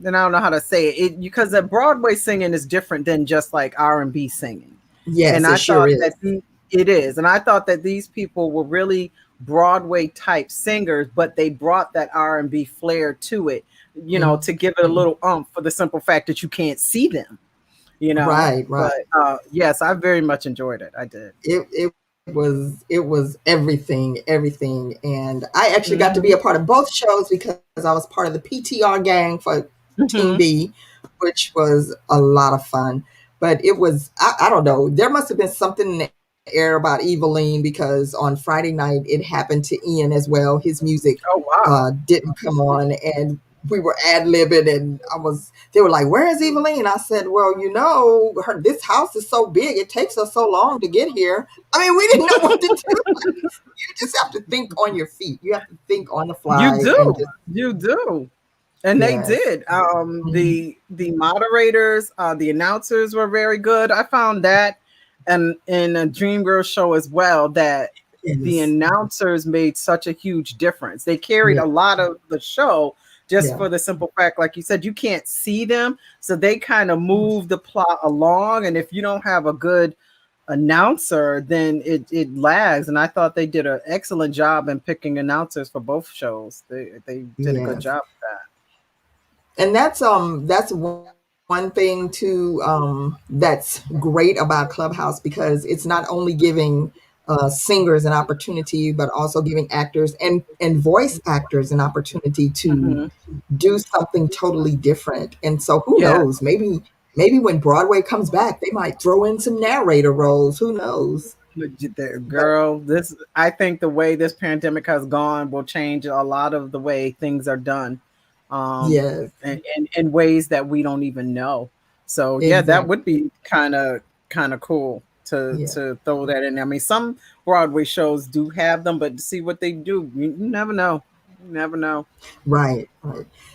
and I don't know how to say it, because the Broadway singing is different than just like R&B singing. Yes, And it I sure thought is. that it is. And I thought that these people were really Broadway type singers, but they brought that R&B flair to it, you know, to give it a little oomph, for the simple fact that you can't see them, you know. Right. But yes, I very much enjoyed it. I did. It was everything, and I actually got to be a part of both shows because I was part of the PTR gang for Team B, which was a lot of fun. But it was, I don't know, there must have been something in the air about Eveline, because on Friday night it happened to Ian as well. His music didn't come on, and we were ad-libbing, and they were like, where is Eveline? I said, well, you know, this house is so big, it takes us so long to get here. I mean, we didn't know what to do. You just have to think on your feet. You have to think on the fly. You do. And Yes. they did. The moderators, the announcers were very good. I found that, and in a Dreamgirls show as well, that the announcers made such a huge difference. They carried a lot of the show, just for the simple fact, like you said, you can't see them, so they kind of move the plot along. And if you don't have a good announcer, then it lags. And I thought they did an excellent job in picking announcers for both shows. They did a good job with that. And that's one thing too, that's great about Clubhouse, because it's not only giving singers an opportunity, but also giving actors and voice actors an opportunity to do something totally different. And so who knows, maybe when Broadway comes back, they might throw in some narrator roles. Who knows? Girl, I think the way this pandemic has gone will change a lot of the way things are done. Yes. And in ways that we don't even know. So yeah, that would be kind of cool to throw that in. I mean, some Broadway shows do have them, but to see what they do, you never know. You never know. Right.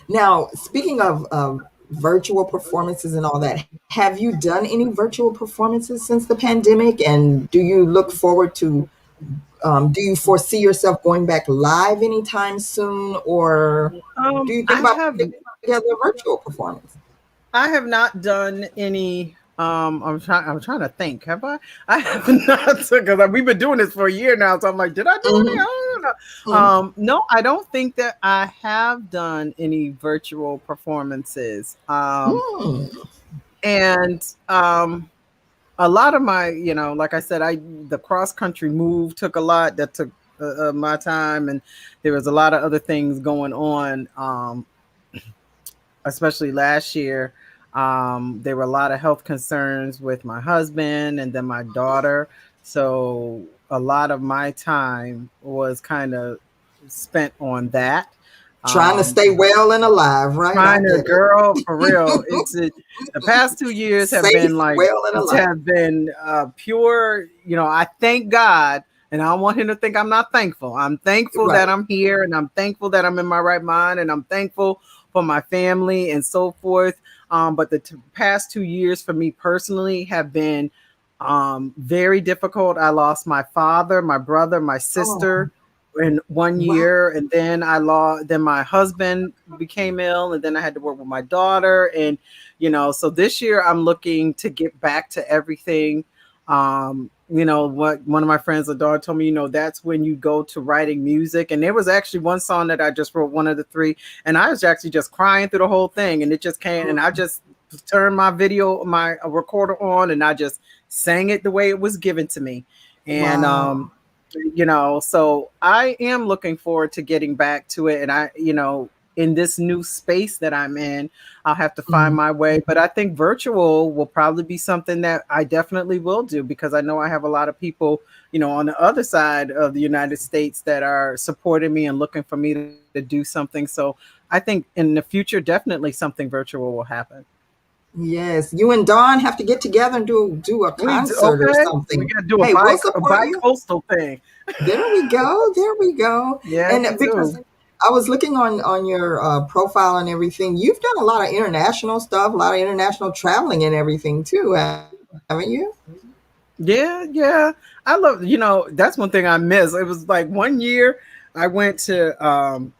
Now, speaking of virtual performances and all that, have you done any virtual performances since the pandemic? And do you look forward to, do you foresee yourself going back live anytime soon? Or do you think about putting together a virtual performance? I have not done any. I'm trying to think. Have I? I have not, because we've been doing this for a year now. So I'm like, did I do any? I don't know. No, I don't think that I have done any virtual performances. And a lot of my, you know, like I said, the cross country move took a lot. That took my time, and there was a lot of other things going on. Especially last year. There were a lot of health concerns with my husband and then my daughter. So a lot of my time was kind of spent on that. Trying to stay well and alive, right? Trying to, girl, for real. The past 2 years have been like, have been pure, you know, I thank God. And I don't want him to think I'm not thankful. I'm thankful that I'm here, and I'm thankful that I'm in my right mind, and I'm thankful for my family and so forth. But the past 2 years for me personally have been very difficult. I lost my father, my brother, my sister in 1 year. And then then my husband became ill, and then I had to work with my daughter. And, you know, so this year I'm looking to get back to everything what one of my friends, Adar, told me, that's when you go to writing music. And there was actually one song that I just wrote, one of the three, and I was actually just crying through the whole thing. And it just came, and I just turned my recorder on, and I just sang it the way it was given to me. And, Wow. So I am looking forward to getting back to it. And in this new space that I'm in, I'll have to find my way. But I think virtual will probably be something that I definitely will do, because I know I have a lot of people, on the other side of the United States that are supporting me and looking for me to do something. So I think in the future, definitely something virtual will happen. Yes, you and Dawn have to get together and do a concert or something. We got to do Hey, we'll support a bi-coastal thing. There we go. There we go. Yeah, And because I was looking on your profile and everything, you've done a lot of international stuff, a lot of international traveling and everything too, haven't you? Yeah. I love, that's one thing I miss. It was like one year I went to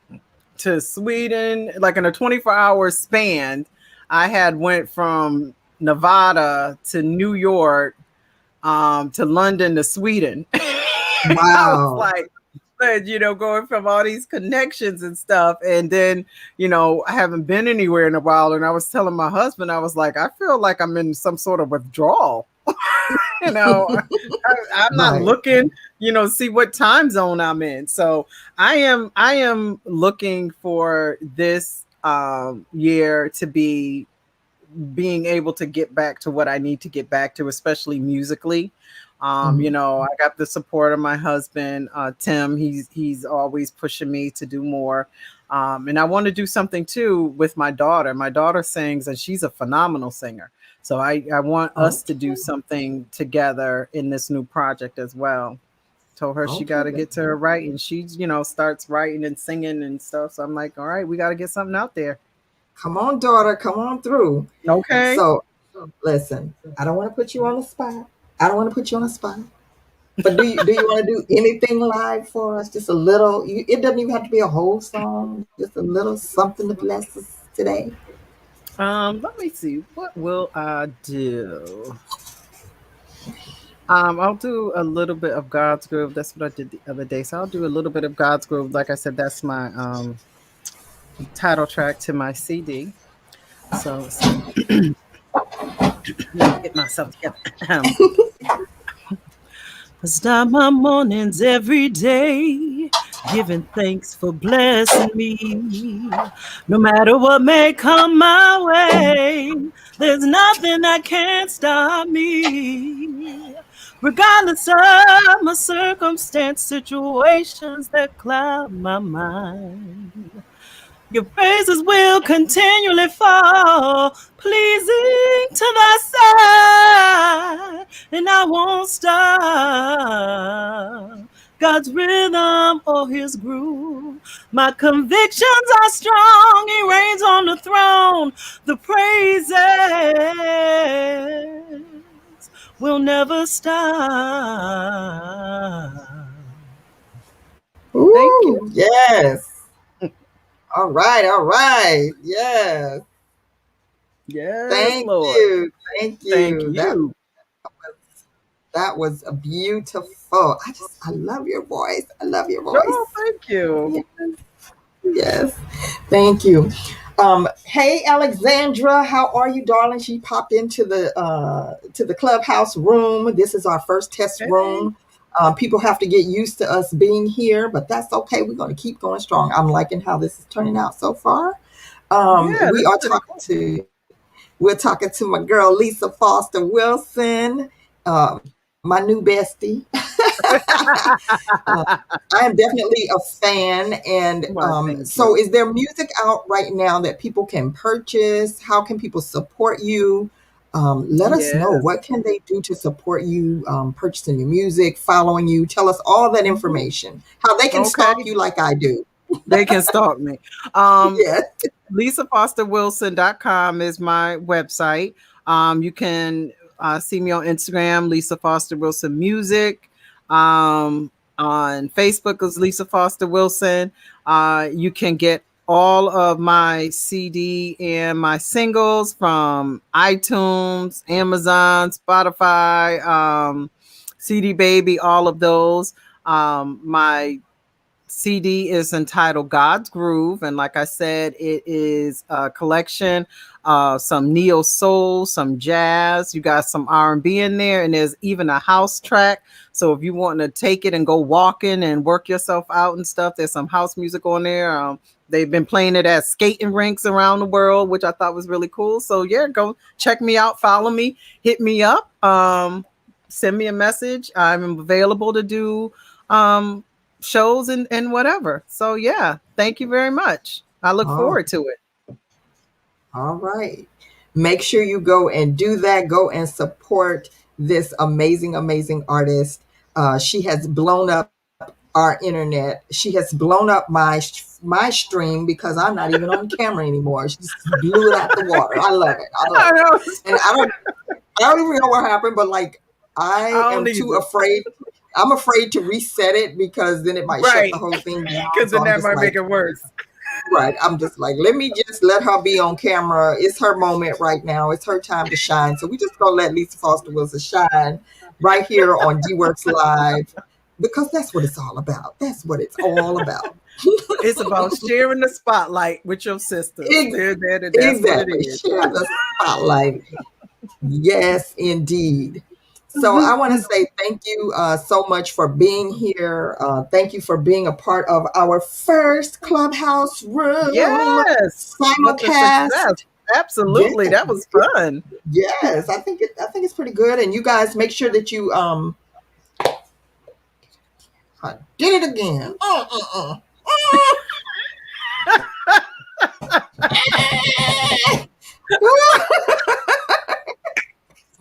Sweden, like in a 24-hour span. I had went from Nevada to New York, to London to Sweden. I was like, going from all these connections and stuff. And then, I haven't been anywhere in a while. And I was telling my husband, I was like, I feel like I'm in some sort of withdrawal. I'm not looking, see what time zone I'm in. So I am looking for this year to be being able to get back to what I need to get back to, especially musically. I got the support of my husband, Tim. He's always pushing me to do more. And I want to do something too with my daughter. My daughter sings, and she's a phenomenal singer. So I want us to do something together in this new project as well. Told her she got to get to her writing. She, starts writing and singing and stuff. So I'm like, all right, we got to get something out there. Come on, daughter, come on through. Okay. So listen, I don't want to put you on the spot. But do you want to do anything live for us? Just a little. It doesn't even have to be a whole song. Just a little something to bless us today. Let me see. What will I do? I'll do a little bit of God's Groove. That's what I did the other day. So I'll do a little bit of God's Groove. Like I said, that's my title track to my CD. So let me get myself together. I start my mornings every day giving thanks for blessing me. No matter what may come my way, there's nothing that can stop me. Regardless of my circumstance, situations that cloud my mind, your praises will continually fall, pleasing to thy sight, and I won't stop. God's rhythm or his groove. My convictions are strong. He reigns on the throne. The praises will never stop. Ooh, thank you. Yes. All right. Yes. Yes. Thank Lord. you. Thank you. That was beautiful. I love your voice. Oh, thank you. Yes. Thank you. Hey Alexandra, how are you, darling? She popped into the clubhouse room. This is our first test room. People have to get used to us being here, but that's okay. We're going to keep going strong. I'm liking how this is turning out so far. We're talking to my girl Lisa Fulton Wilson, my new bestie. I am definitely a fan. And so is there music out right now that people can purchase? How can people support you? Let us know. What can they do to support you, purchasing your music, following you? Tell us all that information. How they can stalk you like I do. They can stalk me. Yes. LisaFosterWilson.com is my website. You can see me on Instagram, Lisa Foster Wilson Music. On Facebook is Lisa Foster Wilson. You can get all of my CD and my singles from iTunes, Amazon, Spotify, CD Baby, all of those. My CD is entitled God's Groove, and like I said, it is a collection, some neo soul, some jazz. You got some R&B in there, and there's even a house track. So if you want to take it and go walking and work yourself out and stuff, there's some house music on there. They've been playing it at skating rinks around the world, which I thought was really cool. So yeah, go check me out, follow me, hit me up, send me a message. I'm available to do shows and whatever. So yeah, thank you very much. I look forward to it. All right. Make sure you go and do that. Go and support this amazing, amazing artist. She has blown up our internet. She has blown up my stream because I'm not even on camera anymore. She just blew it out the water. I love it. I love it. And I don't even know what happened, but like I am too afraid. I'm afraid to reset it because then it might shut the whole thing down. Because then that might make it worse. Right. I'm just like, let me just let her be on camera. It's her moment right now. It's her time to shine. So we just gonna let Lisa Fulton Wilson shine right here on DeeWorks Live, because that's what it's all about. That's what it's all about. It's about sharing the spotlight with your sisters. Exactly. Share the spotlight. Yes, indeed. So I want to say thank you so much for being here. Thank you for being a part of our first Clubhouse room. Yes, simulcast. Absolutely, yes. That was fun. Yes, I think it's pretty good. And you guys make sure that you I did it again.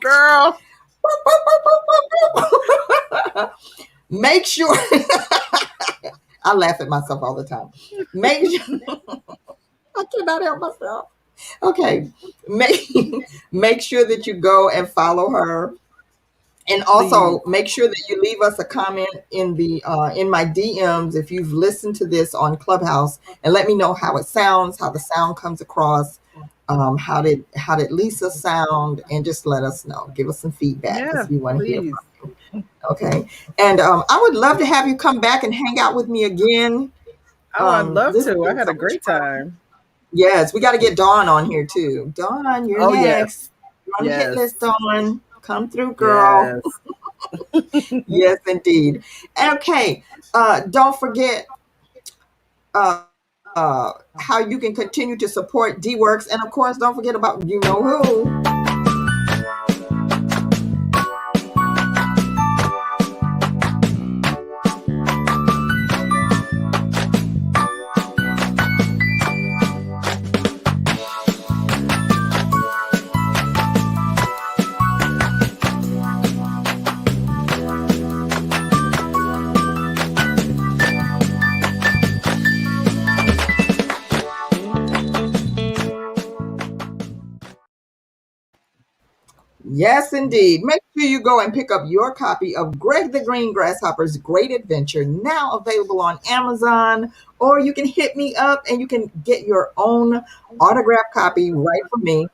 Girl. Make sure I laugh at myself all the time. Make sure I cannot help myself. Okay. Make sure that you go and follow her. And also make sure that you leave us a comment in the in my DMs if you've listened to this on Clubhouse, and let me know how it sounds, how the sound comes across. How did Lisa sound? And just let us know. Give us some feedback because we want to hear from you. Okay. And I would love to have you come back and hang out with me again. Oh, I'd love to. I had a great time. Yes, we got to get Dawn on here too. Dawn, you're next. You're on the hit list, Dawn. Come through, girl. Yes, yes indeed. Okay. Don't forget how you can continue to support DeeWorks. And of course, don't forget about you know who. Yes, indeed. Make sure you go and pick up your copy of Greg the Green Grasshopper's Great Adventure, now available on Amazon, or you can hit me up and you can get your own autographed copy right from me.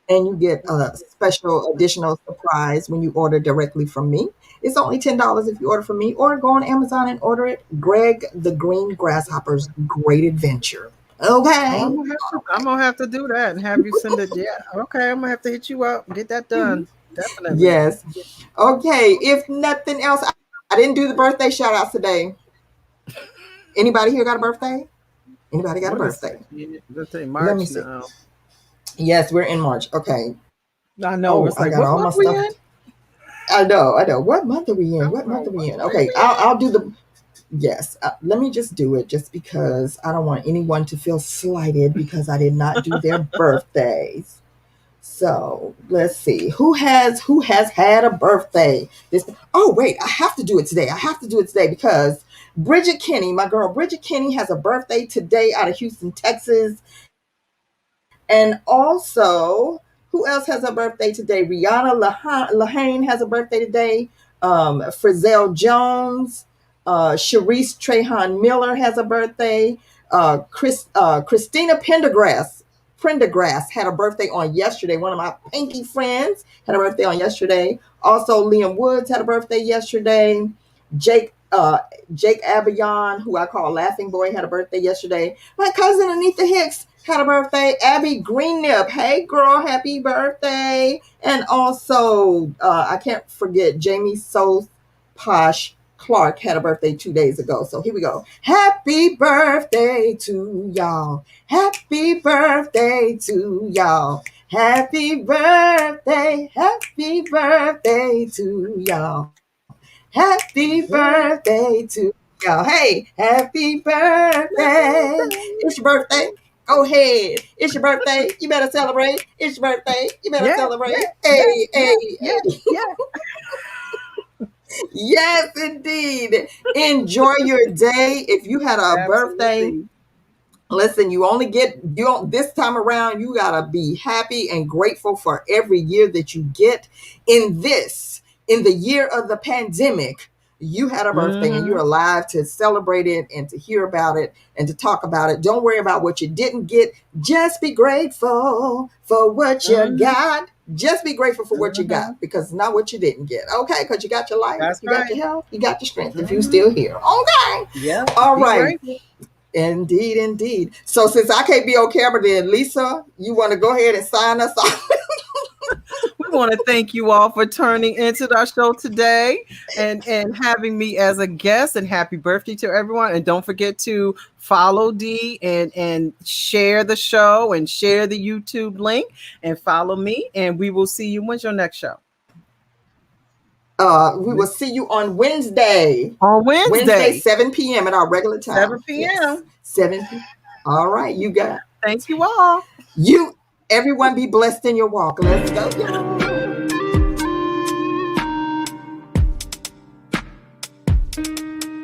And you get a special additional surprise when you order directly from me. It's only $10 if you order from me, or go on Amazon and order it. Greg the Green Grasshopper's Great Adventure. Okay. I'm gonna have to do that and have you send it. Yeah. Okay. I'm gonna have to hit you up and get that done. Definitely. Yes. Okay. If nothing else, I didn't do the birthday shout outs today. Anybody here got a birthday? Anybody got a birthday? March. Let me see. Now. Yes, we're in March. Okay. I know. It's like, what month we in? I know. What month are we in? Okay. I'll do the. Yes, let me just do it just because I don't want anyone to feel slighted because I did not do their birthdays. So let's see who has had a birthday. Wait, I have to do it today because Bridget Kenny, my girl Bridget Kenny, has a birthday today out of Houston, Texas. And also, who else has a birthday today? Rihanna Lahane has a birthday today. Frizzell Jones. Sharice Trahan Miller has a birthday. Christina Pendergrass Prendergrass had a birthday on yesterday. One of my pinky friends had a birthday on yesterday. Also, Liam Woods had a birthday yesterday. Jake Abayon, who I call Laughing Boy, had a birthday yesterday. My cousin Anita Hicks had a birthday. Abby Greenip, hey girl, happy birthday. And also, I can't forget Jamie So Posh Clark had a birthday 2 days ago. So here we go. Happy birthday to y'all. Happy birthday to y'all. Happy birthday to y'all. Happy birthday to y'all. Hey, happy birthday. It's your birthday. Go ahead. It's your birthday. You better celebrate. It's your birthday. You better celebrate. Hey. Yes, indeed. Enjoy your day. If you had a birthday, listen, this time around, you got to be happy and grateful for every year that you get. In the year of the pandemic, you had a birthday and you're alive to celebrate it and to hear about it and to talk about it. Don't worry about what you didn't get. Just be grateful for what you got. Just be grateful for what you got, because it's not what you didn't get. Okay, because you got your life, got your health, you got your strength if you're still here. Okay. Yeah. All right. Indeed. So since I can't be on camera, then Lisa, you want to go ahead and sign us off? We want to thank you all for turning into our show today and having me as a guest, and happy birthday to everyone. And don't forget to follow Dee and share the show and share the YouTube link and follow me. And we will see you. When's your next show? We will see you on Wednesday. On Wednesday, 7 p.m. at our regular time. 7 p.m. Yes. 7 p.m. All right, you got. Thank you all. Everyone be blessed in your walk. Let's go, y'all.